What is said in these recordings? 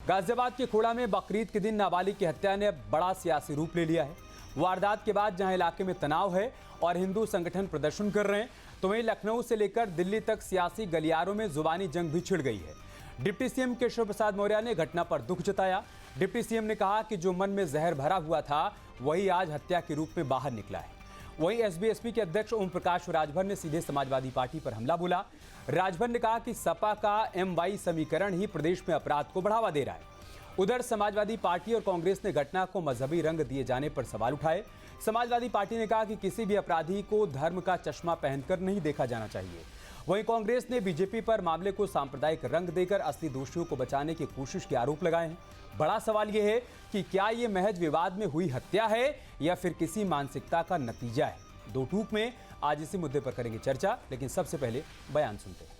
गाजियाबाद के खोड़ा में बकरीद के दिन नाबालिग की हत्या ने बड़ा सियासी रूप ले लिया है। वारदात के बाद जहां इलाके में तनाव है और हिंदू संगठन प्रदर्शन कर रहे हैं, तो वहीं लखनऊ से लेकर दिल्ली तक सियासी गलियारों में जुबानी जंग भी छिड़ गई है। डिप्टी सीएम केशव प्रसाद मौर्य ने घटना पर दुख जताया। डिप्टी सीएम ने कहा कि जो मन में जहर भरा हुआ था वही आज हत्या के रूप में बाहर निकला है। वहीं एसबीएसपी के अध्यक्ष ओम प्रकाश राजभर ने सीधे समाजवादी पार्टी पर हमला बोला। राजभर ने कहा कि सपा का MY समीकरण ही प्रदेश में अपराध को बढ़ावा दे रहा है। उधर समाजवादी पार्टी और कांग्रेस ने घटना को मजहबी रंग दिए जाने पर सवाल उठाए। समाजवादी पार्टी ने कहा कि किसी भी अपराधी को धर्म का चश्मा पहनकर नहीं देखा जाना चाहिए। वहीं कांग्रेस ने बीजेपी पर मामले को सांप्रदायिक रंग देकर असली दोषियों को बचाने की कोशिश के आरोप लगाए हैं। बड़ा सवाल यह है कि क्या ये महज विवाद में हुई हत्या है या फिर किसी मानसिकता का नतीजा है। दो टूक में आज इसी मुद्दे पर करेंगे चर्चा, लेकिन सबसे पहले बयान सुनते हैं।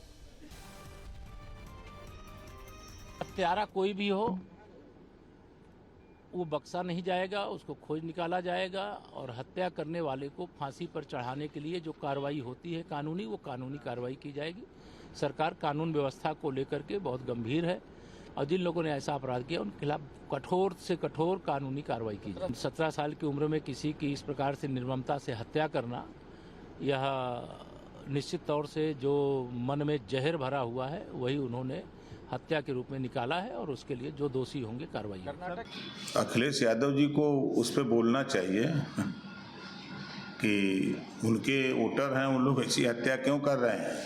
हत्यारा कोई भी हो, वो बक्सा नहीं जाएगा, उसको खोज निकाला जाएगा और हत्या करने वाले को फांसी पर चढ़ाने के लिए जो कार्रवाई होती है कानूनी, वो कानूनी कार्रवाई की जाएगी। सरकार कानून व्यवस्था को लेकर के बहुत गंभीर है और जिन लोगों ने ऐसा अपराध किया उनके खिलाफ कठोर से कठोर कानूनी कार्रवाई की जाए। 17 साल की उम्र में किसी की इस प्रकार से निर्ममता से हत्या करना, यह निश्चित तौर से जो मन में जहर भरा हुआ है वही उन्होंने हत्या के रूप में निकाला है और उसके लिए जो दोषी होंगे कार्रवाई होगी। अखिलेश यादव जी को उस पर बोलना चाहिए कि उनके वोटर हैं, उन लोग ऐसी हत्या क्यों कर रहे हैं।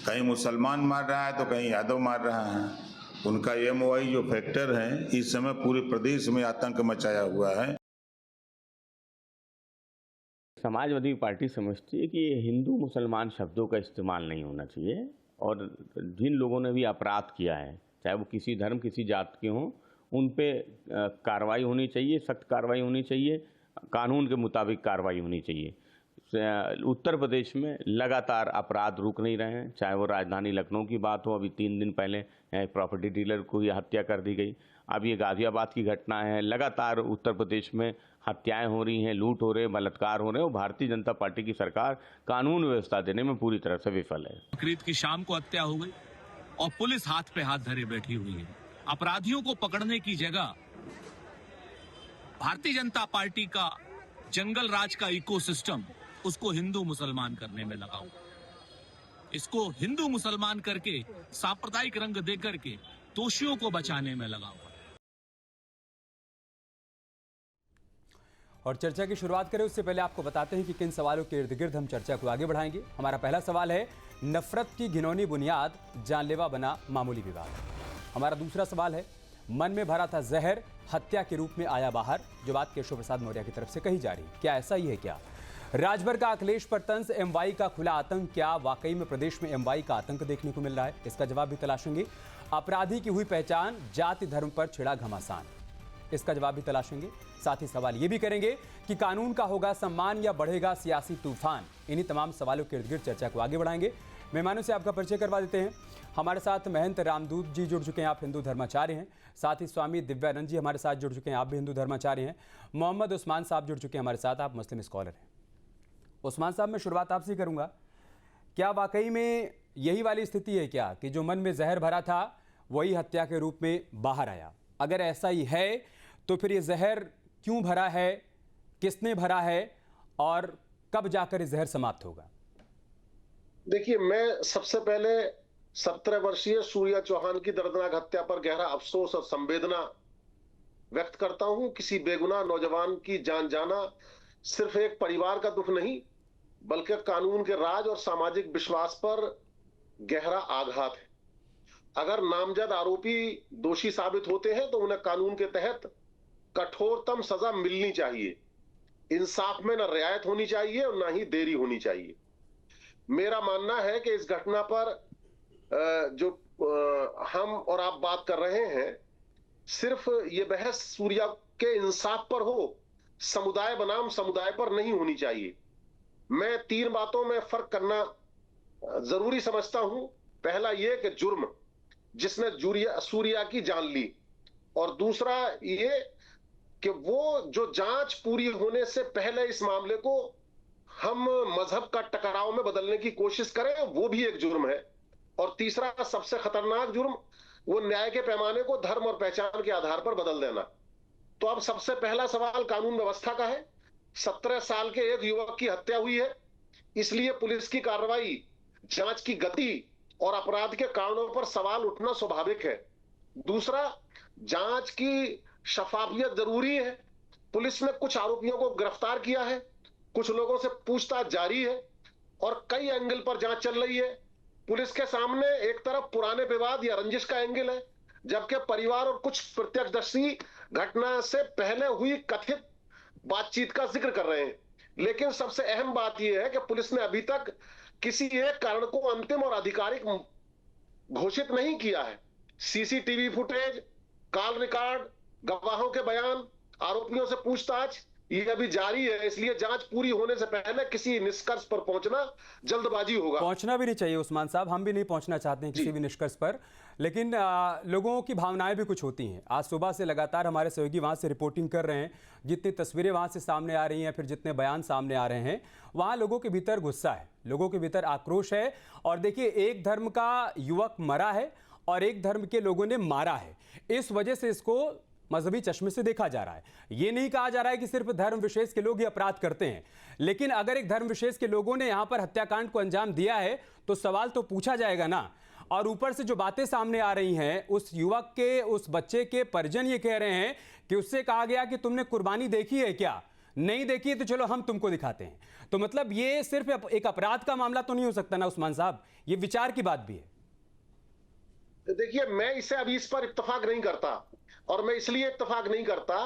कहीं मुसलमान मार रहा है तो कहीं यादव मार रहा है। उनका MY जो फैक्टर है इस समय पूरे प्रदेश में आतंक मचाया हुआ है। समाजवादी पार्टी समझती है कि हिंदू मुसलमान शब्दों का इस्तेमाल नहीं होना चाहिए और जिन लोगों ने भी अपराध किया है, चाहे वो किसी धर्म किसी जात के हों, उन पे कार्रवाई होनी चाहिए, सख्त कार्रवाई होनी चाहिए, कानून के मुताबिक कार्रवाई होनी चाहिए। उत्तर प्रदेश में लगातार अपराध रुक नहीं रहे हैं, चाहे वो राजधानी लखनऊ की बात हो, अभी 3 दिन पहले प्रॉपर्टी डीलर को ये हत्या कर दी गई, अब ये गाजियाबाद की घटना है। लगातार उत्तर प्रदेश में हत्याएं हो रही हैं, लूट हो रहे, बलात्कार हो रहे हैं और भारतीय जनता पार्टी की सरकार कानून व्यवस्था देने में पूरी तरह से विफल है। बकरीद की शाम को हत्या हो गई और पुलिस हाथ पे हाथ धरे बैठी हुई है। अपराधियों को पकड़ने की जगह भारतीय जनता पार्टी का जंगल राज का इकोसिस्टम उसको हिंदू मुसलमान करने में लगा हुआ। इसको हिंदू मुसलमान करके सांप्रदायिक रंग दे करके दोषियों को बचाने में लगा हुआ। और चर्चा की शुरुआत करें उससे पहले आपको बताते हैं कि किन सवालों के इर्द गिर्द हम चर्चा को आगे बढ़ाएंगे। हमारा पहला सवाल है, नफरत की घिनौनी बुनियाद जानलेवा बना मामूली विवाद। हमारा दूसरा सवाल है, मन में भरा था जहर हत्या के रूप में आया बाहर। जो बात केशव प्रसाद मौर्य की तरफ से कही जा रही, क्या ऐसा ही है क्या? राजभर का अखिलेश पर तंज, MY का खुला आतंक, क्या वाकई में प्रदेश में MY का आतंक देखने को मिल रहा है? इसका जवाब भी तलाशेंगे। अपराधी की हुई पहचान, जाति धर्म पर छिड़ा घमासान, इसका जवाब भी तलाशेंगे। साथ ही सवाल ये भी करेंगे कि कानून का होगा सम्मान या बढ़ेगा सियासी तूफान। इन्हीं तमाम सवालों के इर्द गिर्द चर्चा को आगे बढ़ाएंगे। मेहमानों से आपका परिचय करवा देते हैं। हमारे साथ महंत रामदूत जी जुड़ चुके हैं, आप हिंदू धर्माचार्य हैं। साथ ही स्वामी दिव्यानंद जी हमारे साथ जुड़ चुके हैं, आप भी हिंदू धर्माचार्य हैं। मोहम्मद उस्मान साहब जुड़ चुके हैं हमारे साथ, आप मुस्लिम स्कॉलर हैं। उस्मान साहब, मैं शुरुआत आपसे करूंगा। क्या वाकई में यही वाली स्थिति है क्या कि जो मन में जहर भरा था वही हत्या के रूप में बाहर आया? अगर ऐसा ही है तो फिर ये जहर क्यों भरा है, किसने भरा है और कब जाकर ये जहर समाप्त होगा? देखिए, मैं सबसे पहले 17 वर्षीय सूर्या चौहान की दर्दनाक हत्या पर गहरा अफसोस और संवेदना व्यक्त करता हूं। किसी बेगुनाह नौजवान की जान जाना सिर्फ एक परिवार का दुख नहीं, बल्कि कानून के राज और सामाजिक विश्वास पर गहरा आघात है। अगर नामजद आरोपी दोषी साबित होते हैं तो उन्हें कानून के तहत कठोरतम सजा मिलनी चाहिए। इंसाफ में न रियायत होनी चाहिए और न ही देरी होनी चाहिए। मेरा मानना है कि इस घटना पर जो हम और आप बात कर रहे हैं, सिर्फ ये बहस सूर्या के इंसाफ पर हो, समुदाय बनाम समुदाय पर नहीं होनी चाहिए। मैं 3 बातों में फर्क करना जरूरी समझता हूं। पहला ये कि जुर्म जिसने सूर्या की जान ली, और दूसरा ये कि वो जो जांच पूरी होने से पहले इस मामले को हम मजहब का टकराव में बदलने की कोशिश करें, वो भी एक जुर्म है। और तीसरा सबसे खतरनाक जुर्म वो न्याय के पैमाने को धर्म और पहचान के आधार पर बदल देना। तो अब सबसे पहला सवाल कानून व्यवस्था का है। 17 साल के एक युवक की हत्या हुई है, इसलिए पुलिस की कार्रवाई, जांच की गति और अपराध के कारणों पर सवाल उठना स्वाभाविक है। दूसरा, जांच की शफाफियत जरूरी है। पुलिस ने कुछ आरोपियों को गिरफ्तार किया है, कुछ लोगों से पूछताछ जारी है और कई एंगल पर जांच चल रही है। पुलिस के सामने एक तरफ पुराने विवाद या रंजिश का एंगल है, जबकि परिवार और कुछ प्रत्यक्षदर्शी घटना से पहले हुई कथित बातचीत का जिक्र कर रहे हैं। लेकिन सबसे अहम बात यह है कि पुलिस ने अभी तक किसी एक कारण को अंतिम और आधिकारिक घोषित नहीं किया है। सीसीटीवी फुटेज, कॉल रिकॉर्ड, गवाहों के बयान, आरोपियों से पूछताछ ये अभी जारी है, इसलिए जांच पूरी होने से पहले किसी निष्कर्ष पर पहुंचना जल्दबाजी होगा। पहुंचना भी नहीं चाहिए उस्मान साहब, हम भी नहीं पहुंचना चाहते हैं किसी भी निष्कर्ष पर, लेकिन लोगों की भावनाएं भी कुछ होती हैं। आज सुबह से लगातार हमारे सहयोगी वहां से रिपोर्टिंग कर रहे हैं, जितनी तस्वीरें वहां से सामने आ रही हैं, फिर जितने बयान सामने आ रहे हैं, वहां लोगों के भीतर गुस्सा है, लोगों के भीतर आक्रोश है। और देखिए, एक धर्म का युवक मरा है और एक धर्म के लोगों ने मारा है, इस वजह से इसको मजहबी चश्मे से देखा जा रहा है। ये नहीं कहा जा रहा है कि सिर्फ धर्म विशेष के लोग ये अपराध करते हैं, लेकिन अगर एक धर्म विशेष के लोगों ने यहां पर हत्याकांड को अंजाम दिया है तो सवाल तो पूछा जाएगा ना। और ऊपर से जो बातें सामने आ रही हैं, उस युवक के, उस बच्चे के परिजन ये कह रहे हैं कि उससे कहा गया कि तुमने कुर्बानी देखी है क्या? नहीं देखी है तो चलो हम तुमको दिखाते हैं। तो मतलब ये सिर्फ एक अपराध का मामला तो नहीं हो सकता ना उस्मान साहब, ये विचार की बात भी है। देखिए, मैं इसे अभी इस पर इत्तेफाक नहीं करता, और मैं इसलिए इत्तेफाक नहीं करता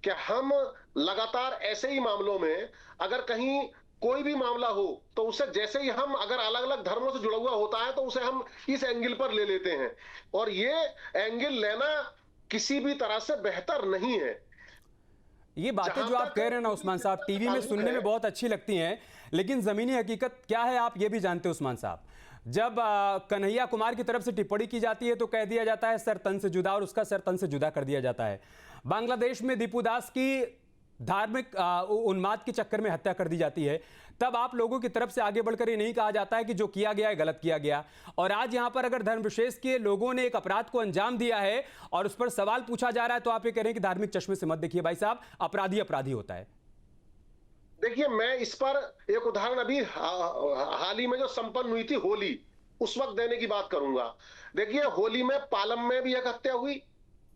कि हम लगातार ऐसे ही मामलों में, अगर कहीं कोई भी मामला हो तो उसे, जैसे ही हम अगर अलग अलग धर्मों से जुड़ा हुआ होता है तो उसे हम इस एंगल पर ले लेते हैं, और ये एंगल लेना किसी भी तरह से बेहतर नहीं है। ये बातें जो आप कह रहे हैं ना उस्मान साहब, टीवी में सुनने में बहुत अच्छी लगती हैं, लेकिन जमीनी हकीकत क्या है आप ये भी जानते हैं उस्मान साहब। जब कन्हैया कुमार की तरफ से टिप्पणी की जाती है तो कह दिया जाता है सर तन से जुदा, और उसका सर तन से जुदा कर दिया जाता है। बांग्लादेश में दीपू दास की धार्मिक उन्माद के चक्कर में हत्या कर दी जाती है, तब आप लोगों की तरफ से आगे बढ़कर ये नहीं कहा जाता है कि जो किया गया है गलत किया गया। और आज यहां पर अगर धर्म विशेष के लोगों ने एक अपराध को अंजाम दिया है और उस पर सवाल पूछा जा रहा है, तो आप ये कह रहे हैं कि धार्मिक चश्मे से मत देखिए भाई साहब, अपराधी अपराधी होता है। देखिए, मैं इस पर एक उदाहरण अभी हाल ही में जो संपन्न हुई थी होली, उस वक्त देने की बात करूंगा। देखिए, होली में पालम में भी एक हत्या हुई,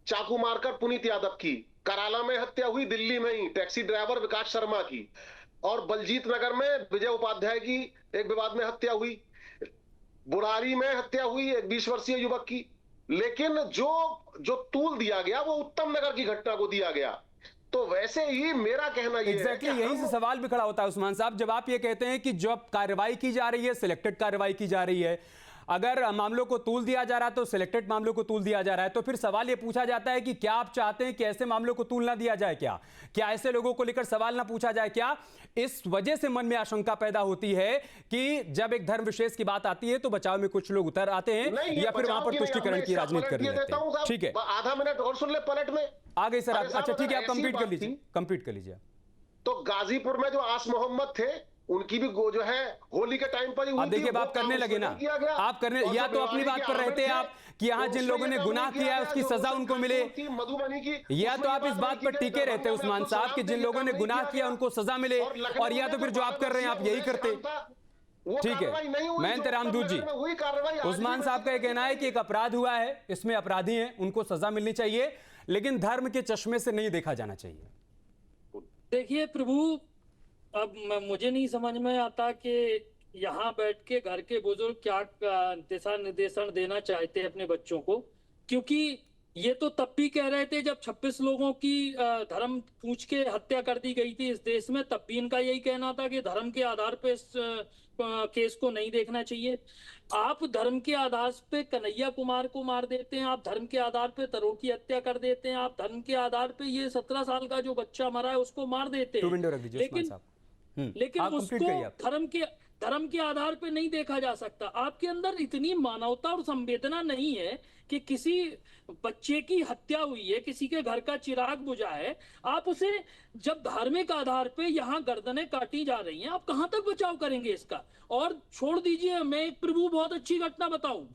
चाकू मारकर पुनीत यादव की। कराला में हत्या हुई, दिल्ली में ही टैक्सी ड्राइवर विकास शर्मा की। और बलजीत नगर में विजय उपाध्याय की एक विवाद में हत्या हुई। बुरारी में हत्या हुई एक 20 वर्षीय युवक की। लेकिन जो तूल दिया गया वो उत्तम नगर की घटना को दिया गया। तो वैसे ही मेरा कहना ये है कि यहीं से सवाल भी खड़ा होता है उस्मान साहब, जब आप ये कहते हैं कि जब कार्रवाई की जा रही है, सिलेक्टेड कार्रवाई की जा रही है, अगर मामलों को तूल दिया जा रहा है तो सिलेक्टेड मामलों को तूल दिया जा रहा है, तो फिर सवाल ये पूछा जाता है कि क्या आप चाहते हैं कि ऐसे मामलों को तूल ना दिया जाए? क्या ऐसे लोगों को लेकर सवाल ना पूछा जाए? क्या इस वजह से मन में आशंका पैदा होती है कि जब एक धर्म विशेष की बात आती है तो बचाव में कुछ लोग उतर आते हैं या फिर वहां पर तुष्टिकरण की राजनीति करने लगते हैं? ठीक है, आधा मिनट और सुन ले, पलट में आ गई सर। अच्छा ठीक है, आप कंप्लीट कर लीजिए। तो गाजीपुर में जो आस मोहम्मद थे, उनकी भी जो है होली के टाइम पर ही हुई थी। देखिए, आप करने लगे ना, आप करने, या तो अपनी बात पर रहते हैं आप कि यहाँ जिन लोगों ने गुनाह किया है उसकी सजा उनको मिले, मधुबनी की, या तो आप इस बात पर टिके रहते हैं उस्मान साहब कि जिन लोगों ने गुनाह किया उनको सजा मिले, और या तो फिर जो आप कर रहे हैं आप यही करते। ठीक है, महंत रामदूत जी, उस्मान साहब का यह कहना है कि एक अपराध हुआ है, इसमें अपराधी हैं, उनको सजा मिलनी चाहिए, लेकिन धर्म के चश्मे से नहीं देखा जाना चाहिए। देखिए प्रभु, अब मुझे नहीं समझ में आता कि यहाँ बैठ के घर के बुजुर्ग क्या दिशा निर्देशन देना चाहते हैं अपने बच्चों को, क्योंकि ये तो तब भी कह रहे थे जब 26 लोगों की धर्म पूछ के हत्या कर दी गई थी इस देश में, तब भी इनका यही कहना था कि धर्म के आधार पे इस केस को नहीं देखना चाहिए। आप धर्म के आधार पे कन्हैया कुमार को मार देते हैं, आप धर्म के आधार पे तरों की हत्या कर देते हैं, आप धर्म के आधार पे ये 17 साल का जो बच्चा मरा है उसको मार देते हैं, लेकिन उसको धर्म के आधार पे नहीं देखा जा सकता। आपके अंदर इतनी मानवता और संवेदना नहीं है कि किसी बच्चे की हत्या हुई है, किसी के घर का चिराग बुझा है, आप उसे जब धार्मिक आधार पे यहाँ गर्दनें काटी जा रही हैं, आप कहां तक बचाव करेंगे इसका? और छोड़ दीजिए, मैं एक प्रभु बहुत अच्छी घटना बताऊं,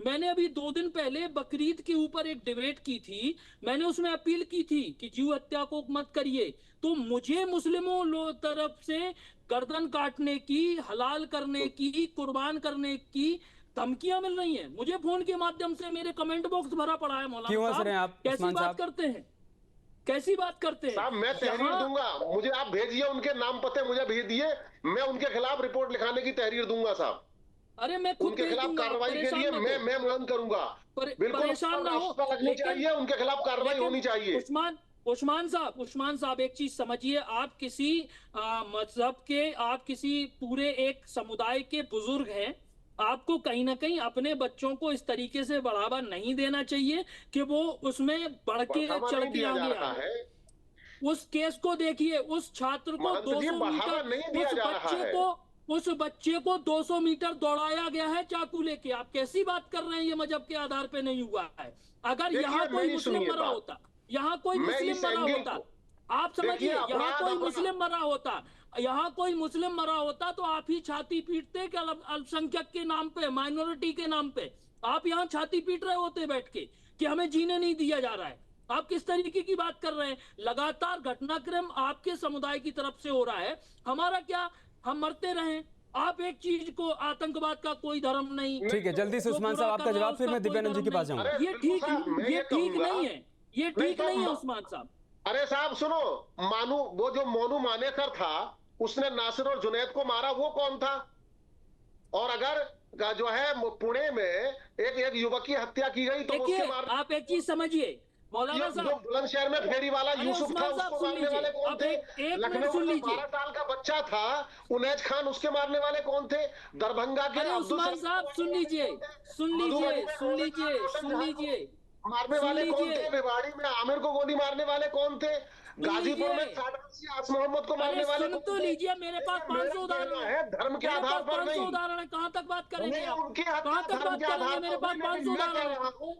मैंने अभी 2 दिन पहले बकरीद के ऊपर एक डिबेट की थी, मैंने उसमें अपील की थी कि जीव हत्या को मत करिए, तो मुझे मुस्लिमों तरफ से गर्दन काटने की, हलाल करने की, कुर्बान करने की धमकियां मिल रही हैं। मुझे फोन के माध्यम से मेरे कमेंट बॉक्स भरा पड़ा है। क्यों मौलाना हंस रहे हैं साहब, आप, कैसी उस्मान बात साहब? करते हैं, कैसी बात करते हैं साहब मैं तहरीर यहाँ- दूंगा, मुझे आप भेजिए, उनके नाम पते मुझे भेज दिए, मैं उनके खिलाफ रिपोर्ट लिखाने की तहरीर दूंगा साहब। अरे मैं खुद उनके भेज खिलाफ दूंगा, कार्रवाई के परेशान लिए मत हो। मैं मुआयन करूंगा। बिल्कुल परेशान ना हो, रास्ता लगनी चाहिए, उनके खिलाफ कार्रवाई होनी चाहिए। उस्मान साहब एक चीज समझिए, आप किसी मजहब के, आप किसी पूरे एक समुदाय के बुजुर्ग हैं, आपको कहीं ना कहीं अपने बच्चों को इस तरीके से बढ़ावा नहीं देना चाहिए कि वो उसमें बढ़ के बढ़ावा चढ़ नहीं के दिया जा आगे रहा आए। है। उस केस को देखिए, उस छात्र को महंत जी, 200 बढ़ावा नहीं मीटर, दिया उस जा रहा बच्चे है। को, उस बच्चे को 200 मीटर दौड़ाया गया है चाकू लेके। आप कैसी बात कर रहे हैं? ये मजहब के आधार पे नहीं हुआ है। अगर देखिए, यहाँ कोई मेरी मुस्लिम सुनिए मरा बात। होता, यहाँ कोई मैं मुस्लिम इस मरा एंगल होता, को- आप समझिए, देखिए, यहाँ अपराध कोई अपराध- मुस्लिम मरा होता, यहाँ कोई मुस्लिम मरा होता तो आप ही छाती पीटते कि अल्पसंख्यक के नाम पे, माइनॉरिटी के नाम पे। आप यहाँ छाती पीट रहे होते बैठ के कि हमें जीने नहीं दिया जा रहा है। आप किस तरीके की बात कर रहे हैं? लगातार घटनाक्रम आपके समुदाय की तरफ से हो रहा है, हमारा क्या, हम मरते रहें? आप एक चीज को, आतंकवाद का कोई धर्म नहीं। ठीक है, जल्दी से जो उस्मान बुरा साहब कर आपका रहा है, जवाब, फिर उसका मैं कोई दिव्यानंद जी के धर्म पास नहीं। जाऊंगा। अरे ये बिल्कुल ठीक साहब, मैं ये ये ठीक कहूंगा- नहीं है, ये नहीं ठीक तो नहीं है उस्मान साहब। अरे साहब सुनो, वो जो मोनू मानेसर था, उसने नासिर और जुनैद को मारा, वो कौन था? और अगर जो है पुणे में एक युवक की हत्या की गई तो देखिए, उसके मारने, आप एक चीज समझिए मौलाना जो साहब, बुलंदशहर में फेरी वाला अरे यूसुफ था, उस्मान साहब उसको सुन मारने लीजिए, वाले कौन अब थे? एक मिनट लखनऊ सुन का लीजिए। 12 साल का बच्चा था उनैज खान, उसके मारने वाले कौन थे? दरभंगा के अरे अब्दुल उस्मान सलाम साहब को सुन मारने वाले लीजिए, कौन थे? सुन मधुबनी लीजिए, में सुन गोली लीजिए, मारने सुन वाले लीजिए, मारने सुन वाले कौन लीजिए। थे? भिवाड़ी में आमिर को गोली मारने वाले कौन थे? गाजीपुर में लीजिए। 60 वर्षीय आस मोहम्मद को अरे मारने वाले सुन कौन तो थे? लीजिए, मेरे पास देखिए, 500 मेरा उदाहरण कहना है, है धर्म के मेरे आधार पास पर 500 नहीं। उदाहरण है, कहां तक बात करेंगे नहीं, आप? उनकी कहां हत्या तक धर्म बात के करेंगे? आधार मेरे पर पास नहीं, 500 लेकिन मैं कह उदाहरण है। रहा हूं,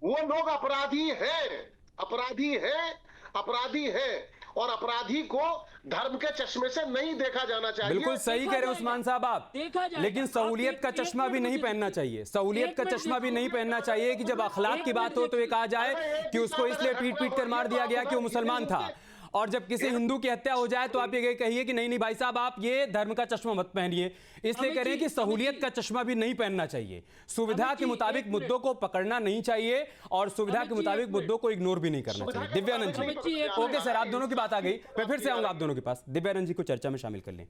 वो लोग अपराधी हैं, अपराधी हैं, अपराधी हैं, और अपराधी को धर्म के चश्मे से नहीं देखा जाना चाहिए। बिल्कुल सही देखा कह रहे हैं जाएगा, उस्मान साहब आप, देखा जाएगा। लेकिन आप सहूलियत का एक चश्मा भी मिनट नहीं मुझे पहनना दीजिए। चाहिए, सहूलियत एक का मिनट चश्मा भी दीजिए। नहीं पहनना चाहिए कि जब अखलाक की बात हो तो ये कहा जाए कि उसको इसलिए पीट पीट कर मार दिया गया कि वो मुसलमान था, और जब किसी हिंदू की हत्या हो जाए तो आप ये कहिए कि नहीं नहीं भाई साहब आप ये धर्म का चश्मा मत पहनिए। इसलिए कह रहे हैं कि सहूलियत का चश्मा भी नहीं पहनना चाहिए, सुविधा के मुताबिक मुद्दों को पकड़ना नहीं चाहिए और सुविधा के मुताबिक मुद्दों को इग्नोर भी नहीं करना चाहिए। दिव्यानंद जी, ओके सर, आप दोनों की बात आ गई, मैं फिर से आऊंगा आप दोनों के पास। दिव्यानंद जी को चर्चा में शामिल कर लें।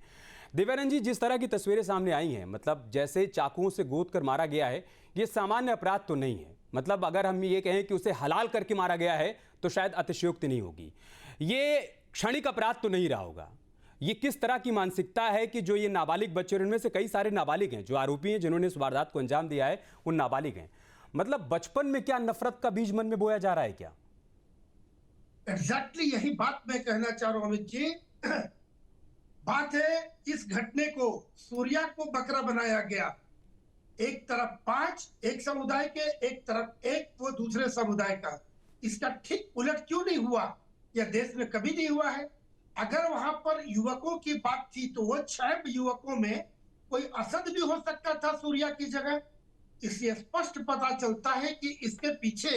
दिव्यानंद जी, जिस तरह की तस्वीरें सामने आई हैं, मतलब जैसे चाकुओं से गोद कर मारा गया है, ये सामान्य अपराध तो नहीं है। मतलब अगर हम ये कहें कि उसे हलाल करके मारा गया है तो शायद अतिशयोक्ति नहीं होगी। ये क्षणिक अपराध तो नहीं रहा होगा। ये किस तरह की मानसिकता है कि जो ये नाबालिग बच्चे, और इनमें से कई सारे नाबालिग हैं, जो आरोपी हैं जिन्होंने इस वारदात को अंजाम दिया है वो नाबालिग हैं। मतलब बचपन में क्या नफरत का बीज मन में बोया जा रहा है क्या? एग्जैक्टली यही बात मैं कहना चाह रहा हूं अमित जी। बात है, इस घटने को सूर्या को बकरा बनाया गया। एक तरफ 5 एक समुदाय के, एक तरफ एक वो दूसरे समुदाय का। इसका ठीक उलट क्यों नहीं हुआ? यह देश में कभी नहीं हुआ है। अगर वहां पर युवकों की बात थी तो वो 6 युवकों में कोई असद भी हो सकता था सूर्या की जगह। इससे स्पष्ट पता चलता है कि इसके पीछे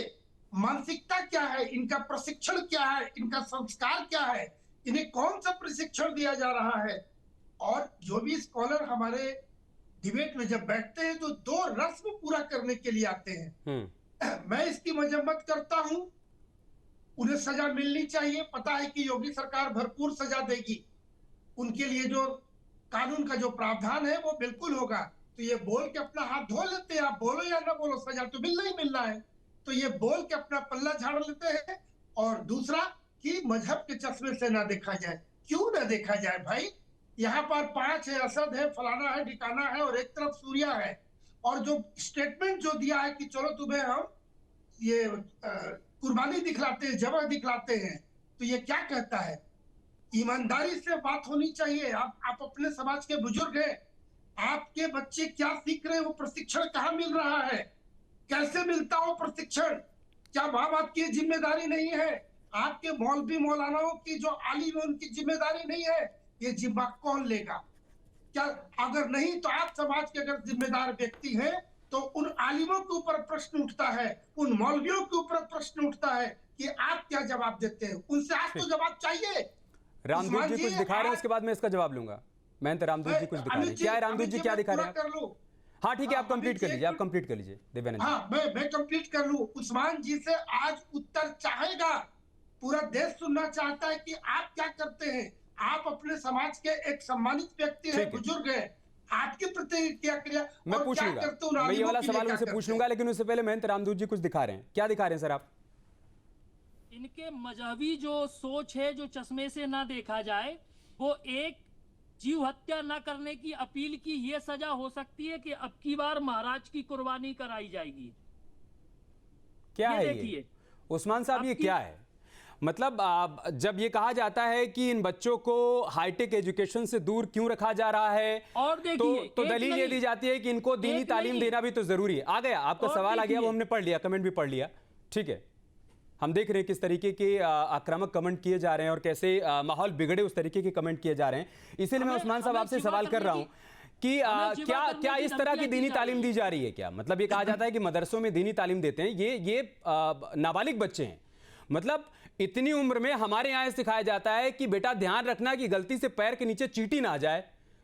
मानसिकता क्या है, इनका प्रशिक्षण क्या है, इनका संस्कार क्या है, इन्हें कौन सा प्रशिक्षण दिया जा रहा है। और जो भी स्कॉलर हमारे डिबेट में जब बैठते हैं तो 2 रस्म पूरा करने के लिए आते हैं। मैं इसकी मजम्मत करता हूं, उन्हें सजा मिलनी चाहिए। पता है कि योगी सरकार भरपूर सजा देगी, उनके लिए जो कानून का जो प्रावधान है वो बिल्कुल होगा। तो ये बोल के अपना हाथ धो लेते हैं, आप बोलो या ना बोलो, सजा तो मिलना ही मिलना है। तो ये बोल के अपना पल्ला झाड़ लेते हैं। और दूसरा कि मजहब के चश्मे से ना देखा जाए। क्यों ना देखा जाए भाई? यहाँ पर 5 है, असद है, फलाना है, ठिकाना है, और एक तरफ सूर्या है। और जो स्टेटमेंट जो दिया है कि चलो तुम्हें हम ये कुर्बानी दिखलाते हैं, जबह दिखलाते हैं, तो ये क्या कहता है? ईमानदारी से बात होनी चाहिए। आप अपने समाज के बुजुर्ग हैं, आपके बच्चे क्या सीख रहे हैं, वो प्रशिक्षण कहाँ मिल रहा है, कैसे मिलता हो प्रशिक्षण? क्या माँ बाप की जिम्मेदारी नहीं है? आपके मौलवी मौलानाओं की जो आलिम है उनकी जिम्मेदारी नहीं है? ये जिम्मा कौन लेगा? क्या अगर नहीं तो आप समाज के अगर जिम्मेदार व्यक्ति हैं तो उन आलिमों के ऊपर प्रश्न उठता है, उन मौलवियों के ऊपर प्रश्न उठता है कि आप क्या जवाब देते हैं। उनसे आज तो जवाब चाहिए। रामदूत जी कुछ दिखा रहे हैं, उसके बाद मैं इसका जवाब लूंगा। मैं तो रामदूत जी कुछ दिखा रहे हैं। क्या है रामदूत जी, क्या दिखा रहे हैं? कर लूं? हाँ ठीक है, आप कंप्लीट कर लीजिए, आप कंप्लीट कर लीजिए देवानंद। हाँ, मैं कंप्लीट कर लूं। उस्मान जी से आज उत्तर चाहेगा, पूरा देश सुनना चाहता है कि आप क्या करते हैं। आप अपने समाज के एक सम्मानित व्यक्ति हैं, बुजुर्ग हैं, आपके प्रति क्या क्रिया मैं पूछ लूंगा, मैं ये वाला सवाल उनसे पूछ लूंगा, लेकिन उससे पहले महंत रामदूत जी कुछ दिखा रहे हैं। क्या दिखा रहे हैं सर आप? इनके मजहबी जो सोच है, जो चश्मे से ना देखा जाए, वो एक जीव हत्या न करने की अपील की ये सजा हो सकती है कि अब की बार महाराज की कुर्बानी कराई जाएगी। क्या है ये उस्मान साहब, ये क्या है? मतलब जब ये कहा जाता है कि इन बच्चों को हाईटेक एजुकेशन से दूर क्यों रखा जा रहा है, और देखिए तो दलील ये दी जाती है कि इनको दीनी तालीम देना भी तो जरूरी है। आ गया आपका सवाल, आ गया, वो हमने पढ़ लिया, कमेंट भी पढ़ लिया। ठीक है, हम देख रहे हैं किस तरीके के आक्रामक कमेंट किए जा रहे हैं और कैसे माहौल बिगड़े उस तरीके के कमेंट किए जा रहे हैं। इसीलिए मैं उस्मान साहब आपसे सवाल कर रहा हूं कि क्या इस तरह की दीनी तालीम दी जा रही है? क्या मतलब ये कहा जाता है कि मदरसों में दीनी तालीम देते हैं, ये नाबालिग बच्चे हैं। मतलब इतनी उम्र में हमारे यहाँ सिखाया जाता है कि बेटा ध्यान रखना कि गलती से पैर के नीचे चींटी ना आ जाए,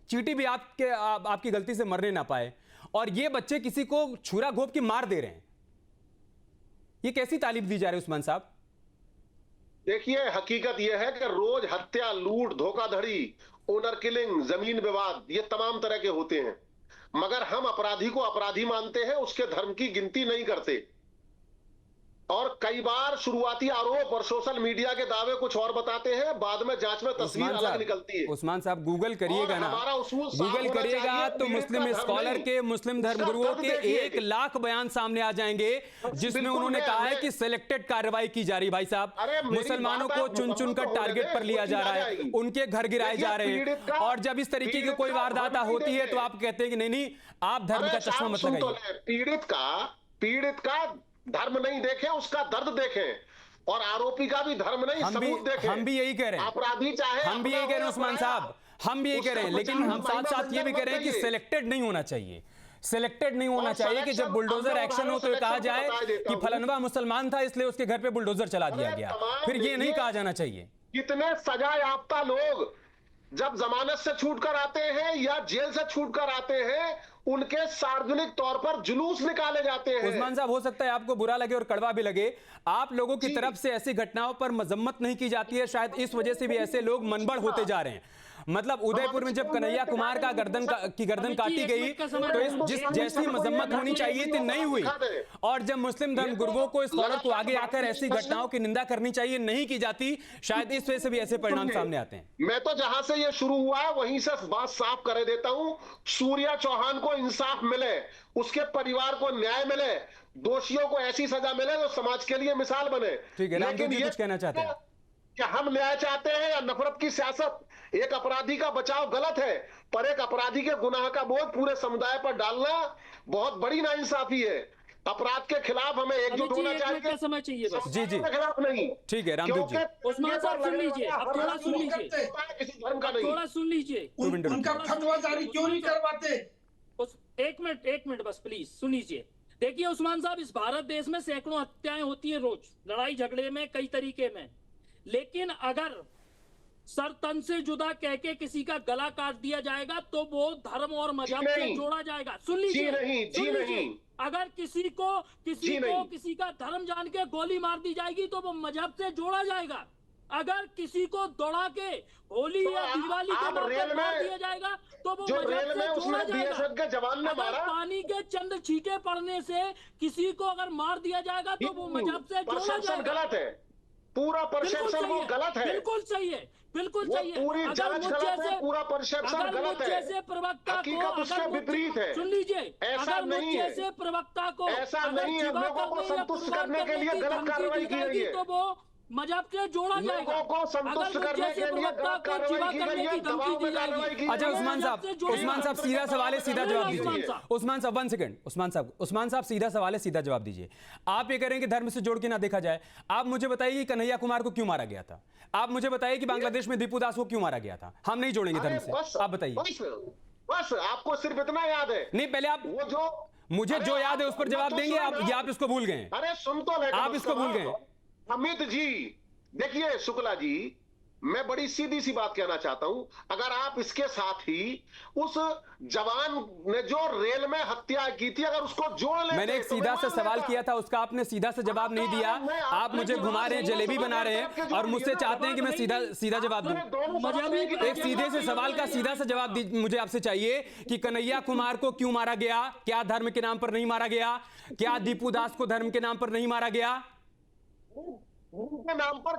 चींटी भी आपकी गलती से मरने ना पाए, और ये बच्चे किसी को छुरा घोंप के मार दे रहे हैं। ये कैसी तालीम दी जा रही है उस्मान साहब? देखिए, हकीकत यह है कि रोज हत्या, लूट, धोखाधड़ी, ओनर किलिंग, जमीन विवाद, ये तमाम तरह के होते हैं, मगर हम अपराधी को अपराधी मानते हैं, उसके धर्म की गिनती नहीं करते। और कई बार शुरुआती आरोप और सोशल मीडिया के दावे कुछ और बताते हैं, बाद में जांच में तस्वीर अलग निकलती है। उस्मान साहब गूगल करिएगा ना, गूगल करिएगा तो मुस्लिम स्कॉलर के, मुस्लिम धर्मगुरुओं के 1 लाख बयान सामने आ जाएंगे जिसमें उन्होंने कहा है कि सिलेक्टेड कार्रवाई की जा रही। भाई साहब, मुसलमानों को चुन चुनकर टारगेट पर लिया जा रहा है, उनके घर गिराए जा रहे हैं, और जब इस तरीके की कोई वारदात होती है तो आप कहते हैं कि नहीं आप धर्म का चश्मा मत लगाइए। पीड़ित का धर्म नहीं देखें, उसका दर्द देखें, और आरोपी का भी धर्म नहीं सबूत देखें। हम भी यही कह रहे हैं, अपराधी चाहे, हम भी यही कह रहे हैं उस्मान साहब, हम भी यही कह रहे हैं, लेकिन हम साथ साथ ये भी कह रहे हैं कि सिलेक्टेड नहीं होना चाहिए। सिलेक्टेड नहीं होना चाहिए कि जब बुलडोजर एक्शन हो तो कहा जाए कि फलनवा मुसलमान था इसलिए उसके घर पे बुलडोजर चला दिया गया, फिर ये नहीं कहा जाना चाहिए। कितने सजा याफ्ता लोग जब जमानत से छूटकर आते हैं या जेल से छूटकर आते हैं, उनके सार्वजनिक तौर पर जुलूस निकाले जाते हैं। उस्मान साहब, हो सकता है आपको बुरा लगे और कड़वा भी लगे, आप लोगों की तरफ से ऐसी घटनाओं पर मजम्मत नहीं की जाती है, शायद इस वजह से भी ऐसे लोग मनबड़ होते जा रहे हैं। मतलब उदयपुर में जब कन्हैया कुमार का गर्दन काटी गई तो जिस जैसी मजम्मत होनी चाहिए थी नहीं हुई, और जब मुस्लिम धर्म गुरुओं को, स्कॉलर को आगे आकर ऐसी घटनाओं की निंदा करनी चाहिए नहीं की जाती, शायद इस वजह से भी ऐसे परिणाम सामने आते हैं। मैं तो जहां से ये शुरू हुआ है वहीं से बात साफ कर देता हूं, सूर्या चौहान को इंसाफ मिले, उसके परिवार को न्याय मिले, दोषियों को ऐसी सजा मिले जो समाज के लिए मिसाल बने। ठीक है, रामदूत जी कुछ कहना चाहते हैं? कि हम न्याय चाहते हैं या नफरत की सियासत? एक अपराधी का बचाव गलत है, पर एक अपराधी के गुनाह का बोझ पूरे समुदाय पर डालना बहुत बड़ी नाइंसाफी है। अपराध के खिलाफ हमें एकजुट होना चाहिए। समय चाहिए बस। जी जी, खिलाफ नहीं। ठीक है रामदूत जी, उस्मान साहब सुन लीजिए, अब थोड़ा सुन लीजिए, किसी धर्म का नहीं, थोड़ा सुन लीजिए। उनका फतवा जारी क्यों नहीं करवाते? एक मिनट बस प्लीज सुन लीजिए। देखिए उस्मान साहब, इस भारत देश में सैकड़ों हत्याएं होती है रोज, लड़ाई झगड़े में कई तरीके में, लेकिन अगर सर तन से जुदा कह के किसी का गला काट दिया जाएगा तो वो धर्म और मजहब से जोड़ा जाएगा। सुन लीजिए, अगर किसी का धर्म जान के गोली मार दी जाएगी तो वो मजहब से जोड़ा जाएगा। अगर किसी को दौड़ा के होली या दिवाली के मौके पर मार दिया जाएगा तो वो मजहब से जोड़ा जाएगा। अगर पानी के चंद छींटे पड़ने से किसी को अगर मार दिया जाएगा तो वो मजहब से जोड़ा जाएगा। गलत है, पूरा परसेप्शन वो गलत है। बिल्कुल सही है, बिल्कुल सही है। पूरी जांच गलत है, पूरा परसेप्शन गलत है। जैसे प्रवक्ता को उससे विपरीत है। सुन लीजिए, ऐसा नहीं है, जैसे प्रवक्ता को ऐसा नहीं है। लोगों को संतुष्ट करने के लिए गलत कार्रवाई की गई है, तो वो मजहब से जोड़ा जाएगा। लोगों को संतुष्ट करने के लिए गलत कार्रवाई की गई है, दबाव में कार्रवाई की। अच्छा उस्मान साहब सीधा सवाल है, सीधा जवाब दीजिए। उस्मान साहब 1 सेकंड, उस्मान साहब सीधा सवाल है, सीधा जवाब दीजिए। आप ये कह रहे हैं कि धर्म से जोड़ के ना देखा जाए, आप मुझे बताइए कि कन्हैया कुमार को क्यों मारा गया था? आप मुझे बताइए कि बांग्लादेश में दीपू दास को क्यों मारा गया था? हम नहीं जोड़ेंगे धर्म से, आप बताइए। बस आपको सिर्फ इतना याद है? नहीं, पहले आप मुझे जो याद है उस पर जवाब देंगे आप, या आप इसको भूल गए? अरे सुन तो ले, आप इसको भूल गए? अमित जी देखिए, शुक्ला जी, मैं बड़ी सीधी सी बात कहना चाहता हूं, अगर आप इसके साथ ही उस जवान ने जो रेल में हत्या की थी अगर उसको जोड़ लेते, मैंने एक सीधा सा सवाल किया था, उसका आपने सीधा सा जवाब नहीं दिया। आप मुझे घुमा रहे हैं, जलेबी बना रहे हैं और मुझसे चाहते हैं कि मैं सीधा जवाब दूं। एक सीधे से सवाल का सीधा सा जवाब मुझे आपसे चाहिए कि कन्हैया कुमार को क्यों मारा गया? क्या धर्म के नाम पर नहीं मारा गया? क्या दीपू दास को धर्म के नाम पर नहीं मारा गया? के नाम पर,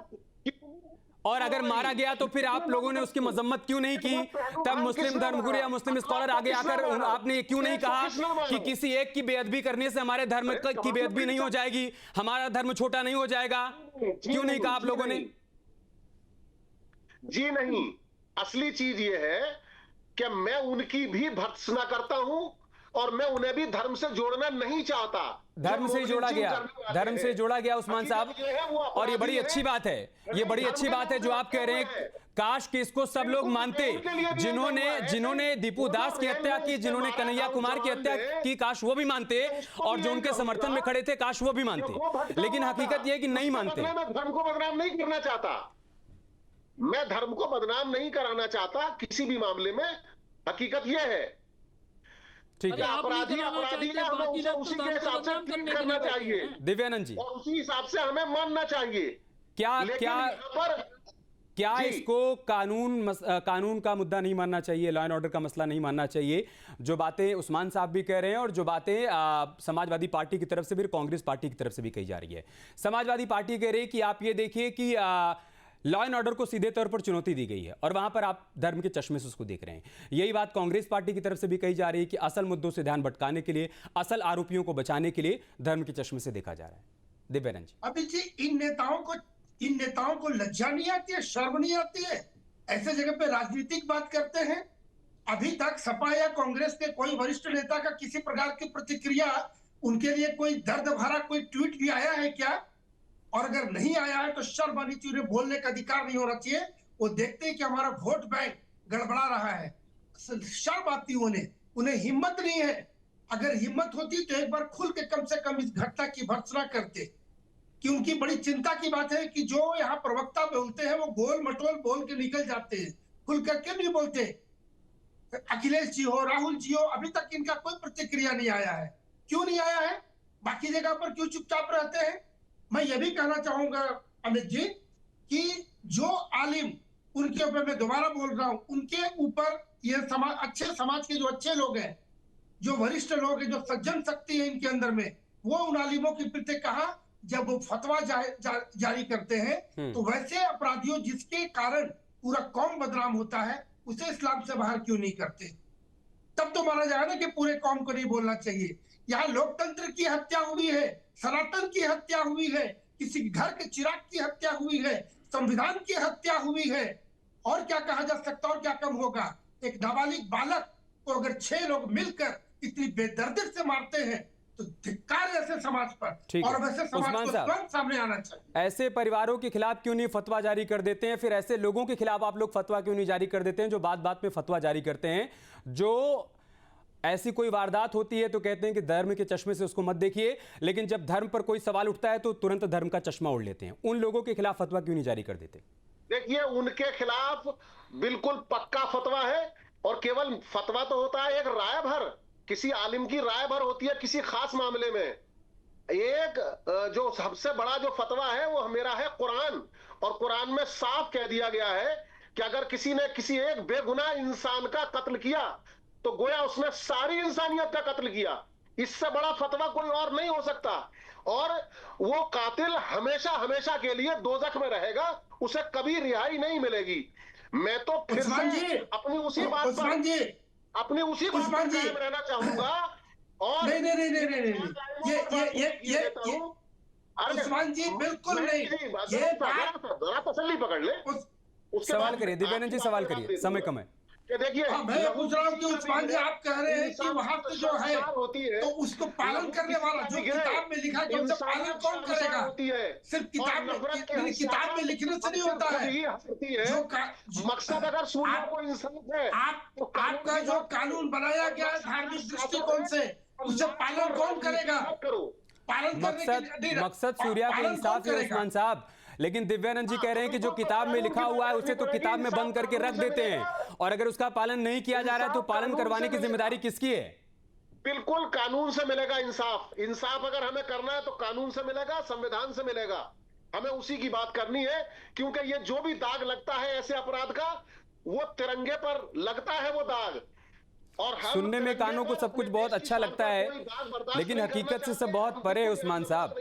और अगर मारा गया तो फिर आप लोगों ने उसकी मजम्मत क्यों नहीं की? तब मुस्लिम धर्मगुरु या मुस्लिम स्कॉलर आगे आकर आपने ये क्यों नहीं कहा कि किसी एक की बेअदबी करने से हमारे धर्म की बेअदबी नहीं हो जाएगी, हमारा धर्म छोटा नहीं हो जाएगा? क्यों नहीं कहा आप लोगों ने? जी नहीं, असली चीज ये है कि मैं उनकी भी भर्त्सना करता हूं और मैं उन्हें भी धर्म से जोड़ना नहीं चाहता। धर्म से जोड़ा गया, धर्म से जोड़ा गया उस्मान साहब, और ये बड़ी अच्छी बात है, ये बड़ी अच्छी बात है जो आप कह रहे हैं। काश कि इसको सब लोग मानते, जिन्होंने दीपू दास की हत्या की, जिन्होंने कन्हैया कुमार की हत्या की, काश वो भी मानते, और जो उनके समर्थन में खड़े थे काश वो भी मानते। लेकिन हकीकत यह है कि नहीं मानते। मैं धर्म को बदनाम नहीं करना चाहता, मैं धर्म को बदनाम नहीं कराना चाहता किसी भी मामले में। हकीकत यह है, ठीक है, अपराधी है, हमें उसी के हिसाब से ट्रीट करना चाहिए, दिव्यानंद जी, और उसी हिसाब से हमें मानना चाहिए। क्या इसको कानून का मुद्दा नहीं मानना चाहिए, लॉ एंड ऑर्डर का मसला नहीं मानना चाहिए? जो बातें उस्मान साहब भी कह रहे हैं और जो बातें समाजवादी पार्टी की तरफ से भी, कांग्रेस पार्टी की तरफ से भी कही जा रही है। समाजवादी पार्टी कह रही है कि आप ये देखिए कि लॉ एंड ऑर्डर को सीधे तौर पर चुनौती दी गई है और वहां पर आप धर्म के चश्मे से उसको देख रहे हैं। यही बात कांग्रेस पार्टी की तरफ से भी कही जा रही है कि असल मुद्दों से ध्यान भटकाने के लिए, असल आरोपियों को बचाने के लिए धर्म के चश्मे से देखा जा रहा है। दिव्यानंद जी, अभी जी इन नेताओं को लज्जा नहीं आती है, शर्म नहीं आती है? ऐसे जगह पे राजनीतिक बात करते हैं। अभी तक सपा या कांग्रेस के कोई वरिष्ठ नेता का किसी प्रकार की प्रतिक्रिया, उनके लिए कोई दर्द भरा कोई ट्वीट भी आया है क्या? और अगर नहीं आया है तो शर्म आनी चाहिए, बोलने का अधिकार नहीं होना चाहिए। वो देखते हैं कि हमारा वोट बैंक गड़बड़ा रहा है, शर्म आती है उन्हें हिम्मत नहीं है। अगर हिम्मत होती तो एक बार खुल के कम से कम इस घटना की भर्त्सना करते। कि उनकी बड़ी चिंता की बात है कि जो यहाँ प्रवक्ता बोलते हैं वो गोल मटोल बोल के निकल जाते हैं, खुल कर क्यों नहीं बोलते? अखिलेश जी हो, राहुल जी हो, अभी तक इनका कोई प्रतिक्रिया नहीं आया है। क्यों नहीं आया है? बाकी जगह पर क्यों चुपचाप रहते हैं? मैं ये भी कहना चाहूंगा अमित जी कि जो आलिम, उनके ऊपर मैं दोबारा बोल रहा हूं, उनके ऊपर ये अच्छे समाज के जो अच्छे लोग हैं, जो वरिष्ठ लोग हैं, जो सज्जन शक्ति है इनके अंदर में, वो उन आलिमों के प्रति कहा जब वो फतवा जारी करते हैं तो वैसे अपराधियों जिसके कारण पूरा कौम बदनाम होता है उसे इस्लाम से बाहर क्यों नहीं करते? तब तो माना जाएगा ना कि पूरे कौम को नहीं बोलना चाहिए। यहाँ लोकतंत्र की हत्या हुई है, सनातन की हत्या हुई है, किसी घर के चिराग की हत्या हुई है, संविधान की हत्या हुई है, और क्या कहा जा सकता और क्या कम होगा? एक नाबालिग बालक को अगर 6 लोग मिलकर इतनी बेदर्दी से मारते हैं तो धिक्कार ऐसे समाज पर, और वैसे समाज को तुरंत सामने आना चाहिए। ऐसे परिवारों के खिलाफ क्यों नहीं फतवा जारी कर देते हैं? फिर ऐसे लोगों के खिलाफ आप लोग फतवा क्यों नहीं जारी कर देते हैं जो बात बात में फतवा जारी करते हैं? जो ऐसी कोई वारदात होती है तो कहते हैं कि धर्म के चश्मे से उसको मत देखिए, लेकिन जब धर्म पर कोई सवाल उठता है तो तुरंत धर्म का चश्मा ओढ़ लेते हैं। उन लोगों के खिलाफ फतवा क्यों नहीं जारी कर देते? देखिए, उनके खिलाफ बिल्कुल पक्का फतवा है, और केवल फतवा तो होता है एक राय भर, किसी आलिम की राय भर होती है किसी खास मामले में। एक जो सबसे बड़ा जो फतवा है वो मेरा है कुरान, और कुरान में साफ कह दिया गया है कि अगर किसी ने किसी एक बेगुनाह इंसान का कत्ल किया तो गोया उसने सारी इंसानियत का कत्ल किया। इससे बड़ा फतवा कोई और नहीं हो सकता, और वो कातिल हमेशा हमेशा के लिए दोजख में रहेगा, उसे कभी रिहाई नहीं मिलेगी। मैं तो फिर से अपनी उसी बात पर कायम रहना चाहूंगा। और नहीं, उस्मान जी बिल्कुल नहीं, ये जरा तसल्ली पकड़ ले। सवाल करिए दिव्यानंद जी, सवाल करिए, समय कम है। देखिए मैं ये पूछ रहा हूँ कि उस्मान जी आप कह रहे हैं कि वहां पे जो है होती है तो उसको पालन करने वाला जो किताब में लिखा है उसे पालन कौन करेगा? सिर्फ किताब में लिखने से नहीं होता है। जो मकसद अगर सूर्या को इंसाफ है, आपका जो कानून बनाया गया है धार्मिक दृष्टिकोण से, उसे पालन कौन करेगा? पालन करने मकसद सूर्या को इंसाफ है उस्मान साहब, लेकिन दिव्यानंद जी कह रहे हैं कि जो किताब में लिखा हुआ है उसे तो किताब में बंद करके रख देते हैं, और अगर उसका पालन नहीं किया जा रहा है तो पालन करवाने की जिम्मेदारी किसकी है? बिल्कुल कानून से मिलेगा इंसाफ। इंसाफ अगर हमें करना है तो कानून से मिलेगा, संविधान से मिलेगा। हमें उसी की बात करनी है, क्योंकि ये जो भी दाग लगता है ऐसे अपराध का, वो तिरंगे पर लगता है वो दाग। और सुनने में कानों को सब कुछ बहुत अच्छा लगता है, लेकिन हकीकत से सब बहुत परे है उस्मान साहब।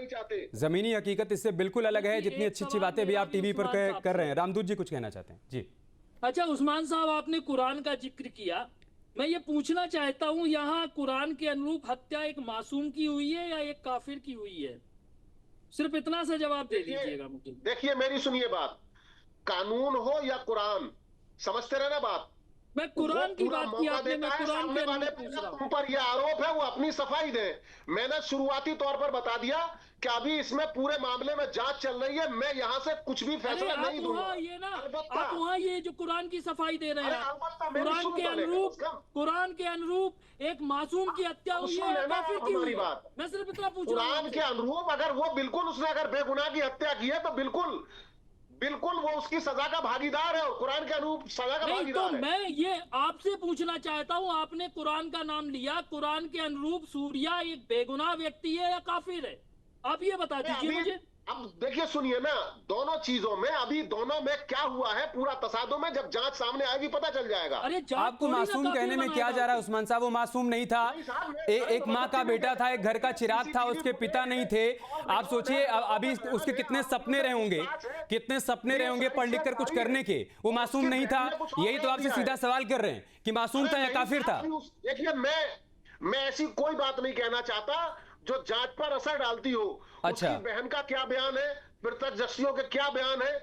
जमीनी हकीकत इससे बिल्कुल अलग है। जितनी अच्छी अच्छी बातें भी आप टीवी पर कर रहे हैं। रामदूत जी कुछ कहना चाहते हैं जी। अच्छा उस्मान साहब, आपने कुरान का जिक्र किया, मैं ये पूछना चाहता हूँ, यहाँ कुरान के अनुरूप हत्या एक मासूम की हुई है या एक काफिर की हुई है? सिर्फ इतना सा जवाब दे दीजिएगा मुझे। देखिए मेरी सुनिए बात, कानून हो या कुरान, समझते रहना बात। मैं कुरान की बात की आपने, मैं कुरान के अनुरूप पूछ रहा हूं। तुम पर यह आरोप है वो अपनी सफाई दे। मैंने शुरुआती तौर पर बता दिया कि अभी इसमें पूरे मामले में जांच चल रही है, मैं यहाँ से कुछ भी फैसला नहीं दूंगा। ये ना आप वहाँ ये जो कुरान की सफाई दे रहे हैं, कुरान के अनुरूप एक मासूम की हत्या हुई है, काफिर की हुई है? मैं सिर्फ इतना पूछ रहा हूँ। कुरान के अनुरूप अगर वो बिल्कुल उसने अगर बेगुनाह की हत्या की है तो बिल्कुल वो उसकी सजा का भागीदार है, और कुरान के अनुरूप सजा का भागीदार है। मैं ये आपसे पूछना चाहता हूँ, आपने कुरान का नाम लिया, कुरान के अनुरूप सूर्या एक बेगुनाह व्यक्ति है या काफिर है? आप ये बता दीजिए मुझे। अब देखिए सुनिए ना, दोनों चीजों में, अभी दोनों में क्या हुआ है पूरा तसादुम में, जब जांच सामने आएगी पता चल जाएगा। अरे आपको मासूम कहने में क्या जा रहा है उस्मान साहब? वो मासूम नहीं था, एक माँ का बेटा था, एक घर का चिराग था, उसके पिता नहीं थे। आप सोचिए अभी उसके कितने सपने रहे होंगे, कितने सपने रहे होंगे पढ़ लिख कर कुछ करने के। वो मासूम नहीं था, यही तो आपसे सीधा सवाल कर रहे हैं कि मासूम था या काफिर था। देखिए मैं ऐसी कोई बात नहीं कहना चाहता जो जांच पर असर डालती हो। अच्छा, उसकी बहन का क्या बयान है, प्रत्यक्षदर्शियों के क्या बयान है,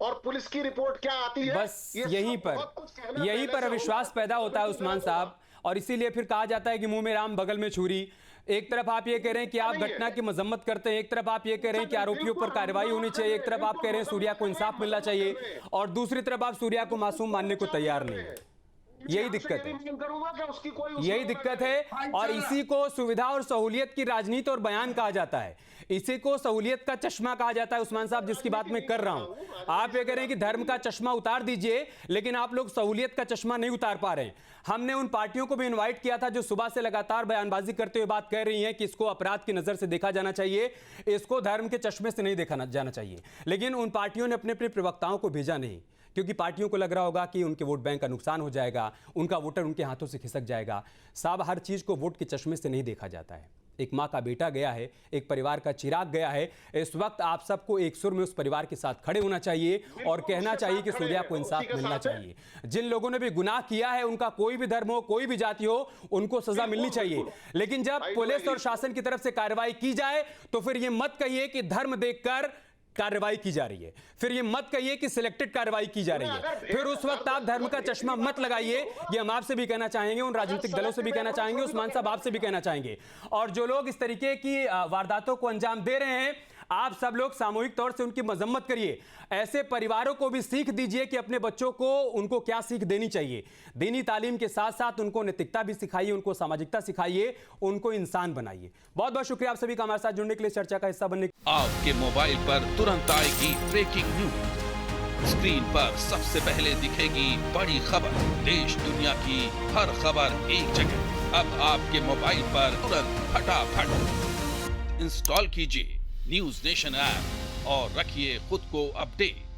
और पुलिस की रिपोर्ट क्या आती है, बस यहीं पर अविश्वास पैदा होता है उस्मान साहब। और इसीलिए फिर कहा जाता है कि मुंह में राम बगल में छुरी। एक तरफ आप ये कह रहे हैं कि आप घटना की मजम्मत करते हैं, एक तरफ आप ये कह रहे हैं कि आरोपियों पर कार्रवाई होनी चाहिए, एक तरफ आप कह रहे हैं सूर्या को इंसाफ मिलना चाहिए, और दूसरी तरफ आप सूर्या को मासूम मानने को तैयार नहीं है। यही दिक्कत है, यही दिक्कत है। और इसी को सुविधा और सहूलियत की राजनीति और बयान कहा जाता है, इसी को सहूलियत का चश्मा कहा जाता है उस्मान साहब, जिसकी बात मैं कर रहा हूं। आप ये कह रहे हैं कि धर्म का चश्मा उतार दीजिए, लेकिन आप लोग सहूलियत का चश्मा नहीं उतार पा रहे हैं। हमने उन पार्टियों को भी इनवाइट किया था जो सुबह से लगातार बयानबाजी करते हुए बात कह रही हैं कि इसको अपराध की नजर से देखा जाना चाहिए, इसको धर्म के चश्मे से नहीं देखा जाना चाहिए, लेकिन उन पार्टियों ने अपने अपने प्रवक्ताओं को भेजा नहीं, क्योंकि पार्टियों को लग रहा होगा कि उनके वोट बैंक का नुकसान हो जाएगा, उनका वोटर उनके हाथों से खिसक जाएगा। साहब, हर चीज को वोट के चश्मे से नहीं देखा जाता है। एक माँ का बेटा गया है, एक परिवार का चिराग गया है। इस वक्त आप सबको एक सुर में उस परिवार के साथ खड़े होना चाहिए और कहना चाहिए कि सूर्या को इंसाफ मिलना चाहिए। जिन लोगों ने भी गुनाह किया है, उनका कोई भी धर्म हो, कोई भी जाति हो, उनको सजा मिलनी चाहिए। लेकिन जब पुलिस और शासन की तरफ से कार्रवाई की जाए तो फिर ये मत कहिए कि धर्म देखकर कार्रवाई की जा रही है, फिर ये मत कहिए कि सिलेक्टेड कार्रवाई की जा रही है, फिर उस वक्त आप धर्म का चश्मा मत लगाइए। ये हम आपसे भी कहना चाहेंगे, उन राजनीतिक दलों से भी कहना चाहेंगे, उस्मान साहब आपसे भी कहना चाहेंगे। और जो लोग इस तरीके की वारदातों को अंजाम दे रहे हैं, आप सब लोग सामूहिक तौर से उनकी मजम्मत करिए। ऐसे परिवारों को भी सीख दीजिए कि अपने बच्चों को उनको क्या सीख देनी चाहिए। दीनी तालीम के साथ साथ उनको नैतिकता भी सिखाइए, उनको सामाजिकता सिखाइए, उनको इंसान बनाइए। बहुत बहुत शुक्रिया आप सभी का हमारे साथ जुड़ने के लिए, चर्चा का हिस्सा बनने। आपके मोबाइल पर तुरंत आएगी ब्रेकिंग न्यूज, स्क्रीन पर सबसे पहले दिखेगी बड़ी खबर, देश दुनिया की हर खबर एक जगह। अब आपके मोबाइल पर तुरंत फटाफट इंस्टॉल कीजिए न्यूज नेशन ऐप और रखिए खुद को अपडेट।